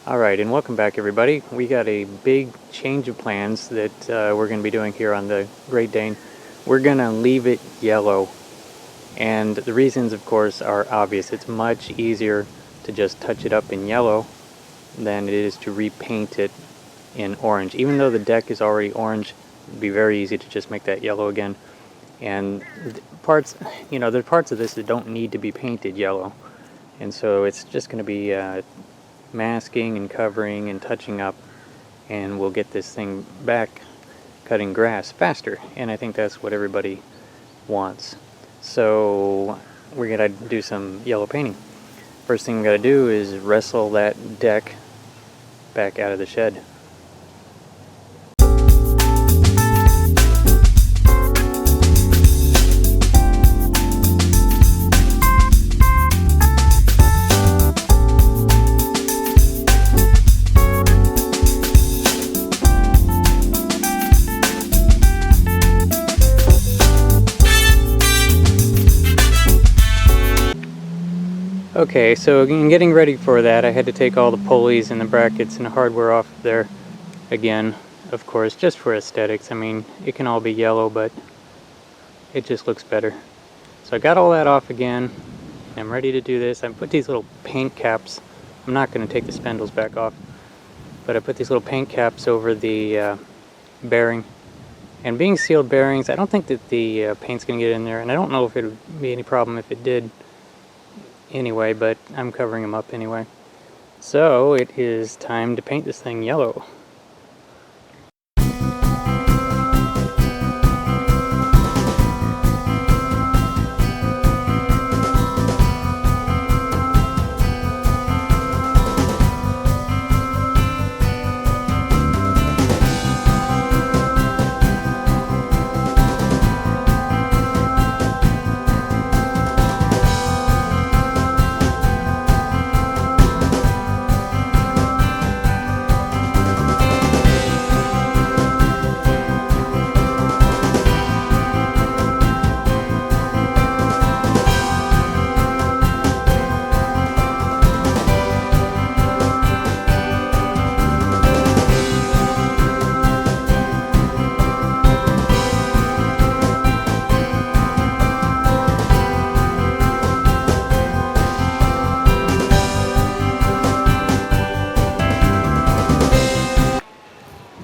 Alright, and welcome back everybody. We got a big change of plans that we're going to be doing here on the Great Dane. We're going to leave it yellow, and the reasons of course are obvious. It's much easier to just touch it up in yellow than it is to repaint it in orange. Even though the deck is already orange, it'd be very easy to just make that yellow again. And the parts of this that don't need to be painted yellow. And so it's just going to be masking and covering and touching up, and we'll get this thing back cutting grass faster, and I think that's what everybody wants. So we're gonna do some yellow painting. First thing we gotta do is wrestle that deck back out of the shed. Okay, so in getting ready for that, I had to take all the pulleys and the brackets and the hardware off there again, of course, just for aesthetics. I mean, it can all be yellow, but it just looks better. So I got all that off again. I'm ready to do this. I put these little paint caps. I'm not going to take the spindles back off, but I put these little paint caps over the bearing. And being sealed bearings, I don't think that the paint's going to get in there, and I don't know if it would be any problem if it did anyway, but I'm covering them up anyway. So it is time to paint this thing yellow.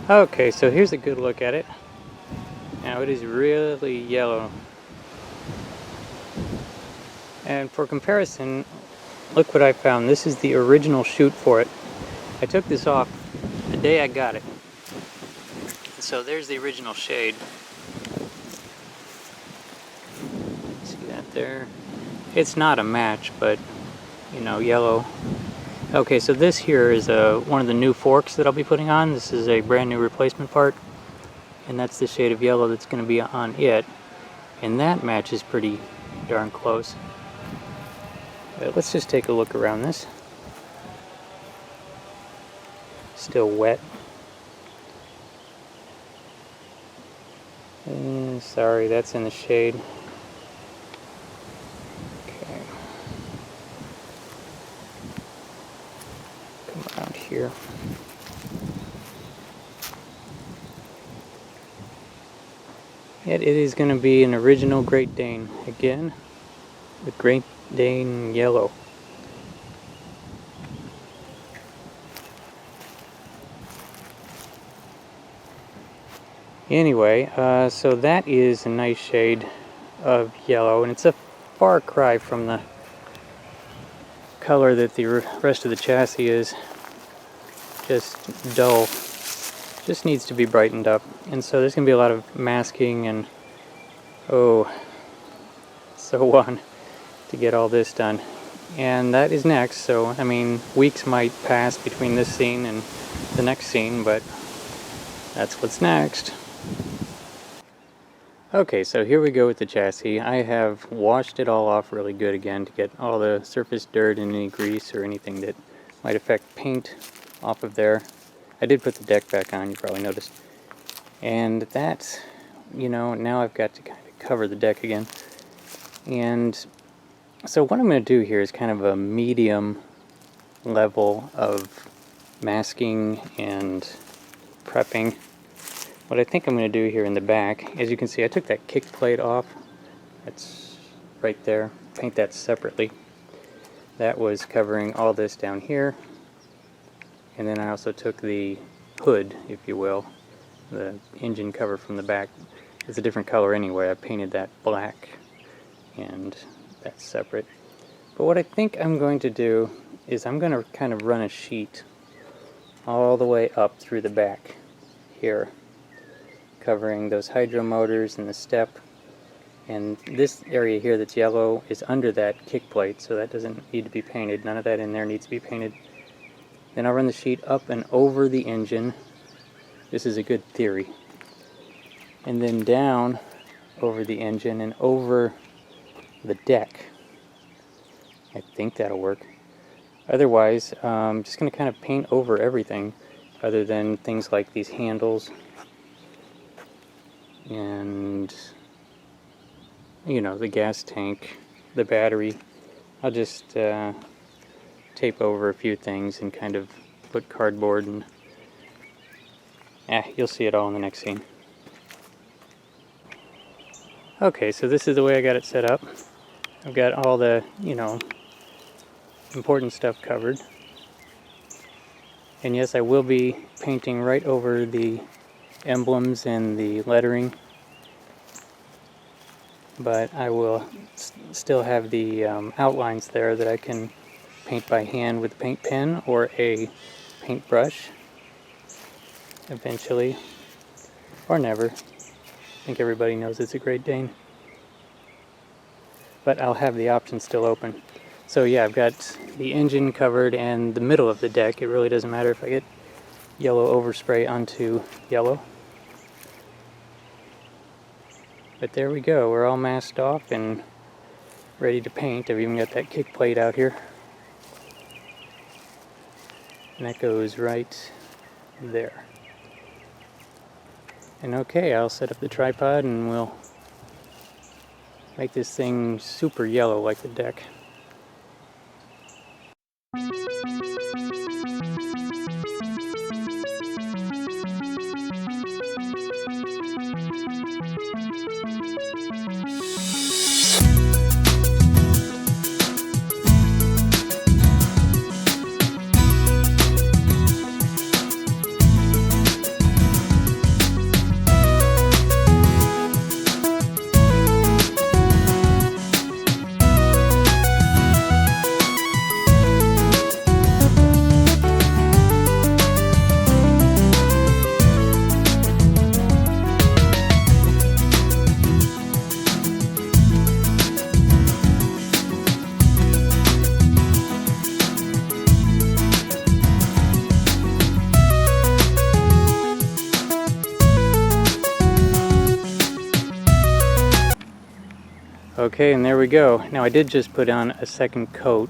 Okay, so here's a good look at it. Now it is really yellow. And for comparison, look what I found. This is the original shoot for it. I took this off the day I got it. So there's the original shade. See that there? It's not a match, but you know, yellow. Okay, so this here is one of the new forks that I'll be putting on. This is a brand new replacement part, and that's the shade of yellow that's going to be on it, and that matches pretty darn close. But let's just take a look around this. Still wet. Sorry, that's in the shade. Around here. It is going to be an original Great Dane again, the Great Dane yellow. Anyway, so that is a nice shade of yellow, and it's a far cry from the color that the rest of the chassis is. Just dull. Just needs to be brightened up. And so there's going to be a lot of masking and so on to get all this done. And that is next, so I mean, weeks might pass between this scene and the next scene, but that's what's next. Okay, so here we go with the chassis. I have washed it all off really good again to get all the surface dirt and any grease or anything that might affect paint off of there. I did put the deck back on, you probably noticed. And that's, you know, now I've got to kind of cover the deck again. And so what I'm going to do here is kind of a medium level of masking and prepping. What I think I'm going to do here in the back, as you can see, I took that kick plate off. That's right there. Paint that separately. That was covering all this down here. And then I also took the hood, if you will, the engine cover from the back. It's a different color anyway. I painted that black, and that's separate. But what I think I'm going to do is I'm going to kind of run a sheet all the way up through the back here, covering those hydro motors and the step. And this area here that's yellow is under that kick plate, so that doesn't need to be painted. None of that in there needs to be painted. Then I'll run the sheet up and over the engine. This is a good theory. And then down over the engine and over the deck. I think that'll work. Otherwise, I'm just going to kind of paint over everything, other than things like these handles and, you know, the gas tank, the battery. I'll just tape over a few things and kind of put cardboard and you'll see it all in the next scene. Okay, so this is the way I got it set up. I've got all the, you know, important stuff covered. And yes, I will be painting right over the emblems and the lettering, but I will still have the outlines there that I can paint by hand with a paint pen or a paintbrush eventually, or never. I think everybody knows it's a Great Dane. But I'll have the option still open. So yeah, I've got the engine covered and the middle of the deck. It really doesn't matter if I get yellow overspray onto yellow. But there we go, we're all masked off and ready to paint. I've even got that kick plate out here. And that goes right there. And okay, I'll set up the tripod and we'll make this thing super yellow like the deck. Okay, and there we go. Now I did just put on a second coat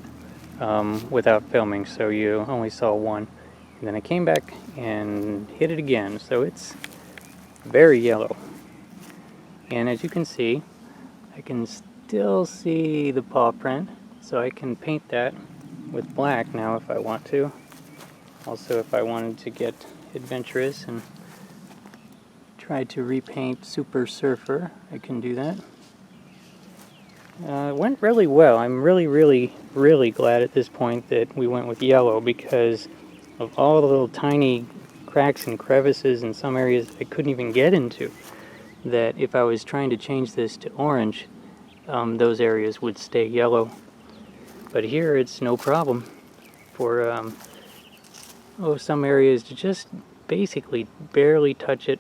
without filming, so you only saw one. And then I came back and hit it again, so it's very yellow. And as you can see, I can still see the paw print, so I can paint that with black now if I want to. Also, if I wanted to get adventurous and try to repaint Super Surfer, I can do that. It went really well. I'm really glad at this point that we went with yellow, because of all the little tiny cracks and crevices in some areas that I couldn't even get into, that if I was trying to change this to orange, those areas would stay yellow. But here it's no problem for some areas to just basically barely touch it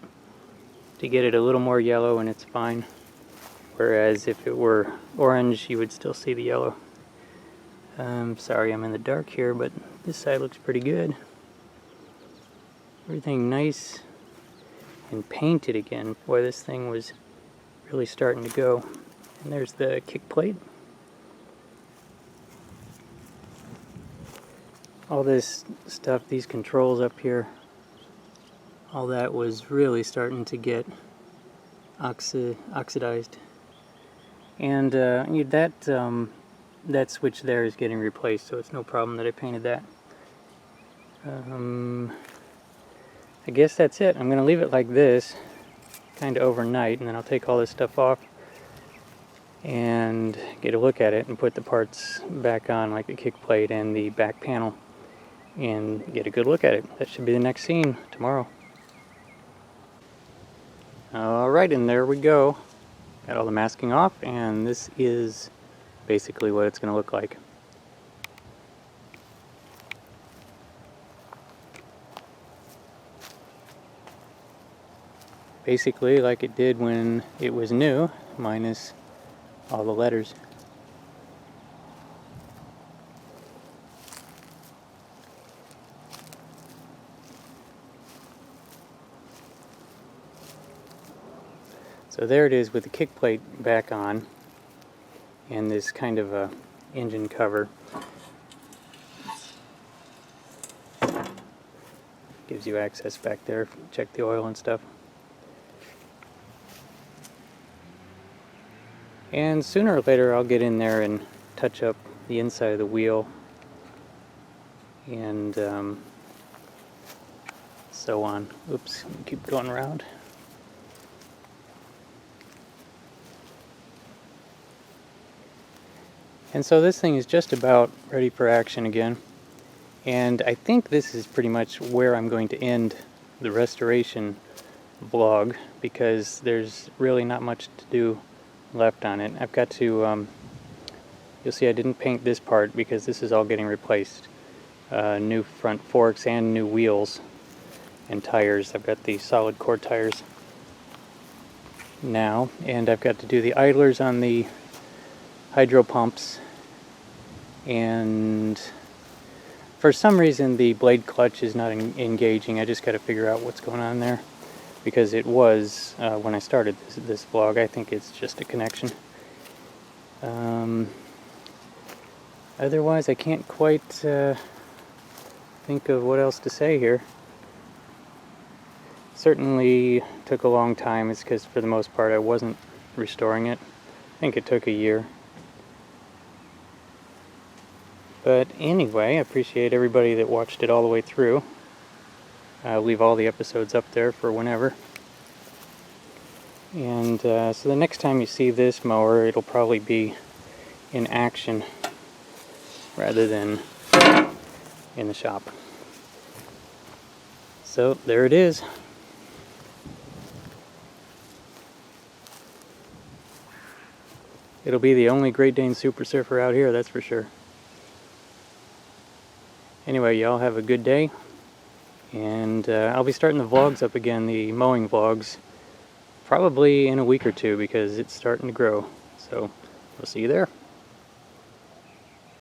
to get it a little more yellow, and it's fine. Whereas if it were orange, you would still see the yellow. Sorry I'm in the dark here, but this side looks pretty good. Everything nice and painted again. Boy, this thing was really starting to go. And there's the kick plate. All this stuff, these controls up here, all that was really starting to get oxidized. And that switch there is getting replaced, so it's no problem that I painted that. I guess that's it. I'm going to leave it like this, kind of overnight, and then I'll take all this stuff off and get a look at it and put the parts back on, like the kick plate and the back panel, and get a good look at it. That should be the next scene tomorrow. Alright, and there we go. Got all the masking off, and this is basically what it's going to look like. Basically like it did when it was new, minus all the letters. So there it is with the kick plate back on and this kind of a engine cover. Gives you access back there, check the oil and stuff. And sooner or later I'll get in there and touch up the inside of the wheel and so on. Oops, keep going around. And so this thing is just about ready for action again. And I think this is pretty much where I'm going to end the restoration vlog, because there's really not much to do left on it. I've got to, you'll see I didn't paint this part because this is all getting replaced. New front forks and new wheels and tires. I've got the solid core tires now, and I've got to do the idlers on the hydro pumps, and for some reason the blade clutch is not engaging. I just got to figure out what's going on there, because it was when I started this vlog. I think it's just a connection. Otherwise I can't quite think of what else to say here. Certainly took a long time. It's because for the most part I wasn't restoring it. I think it took a year. But anyway, I appreciate everybody that watched it all the way through. I'll leave all the episodes up there for whenever. And so the next time you see this mower, it'll probably be in action rather than in the shop. So there it is. It'll be the only Great Dane Super Surfer out here, that's for sure. Anyway, y'all have a good day, and I'll be starting the vlogs up again, the mowing vlogs, probably in a week or two, because it's starting to grow. So we'll see you there.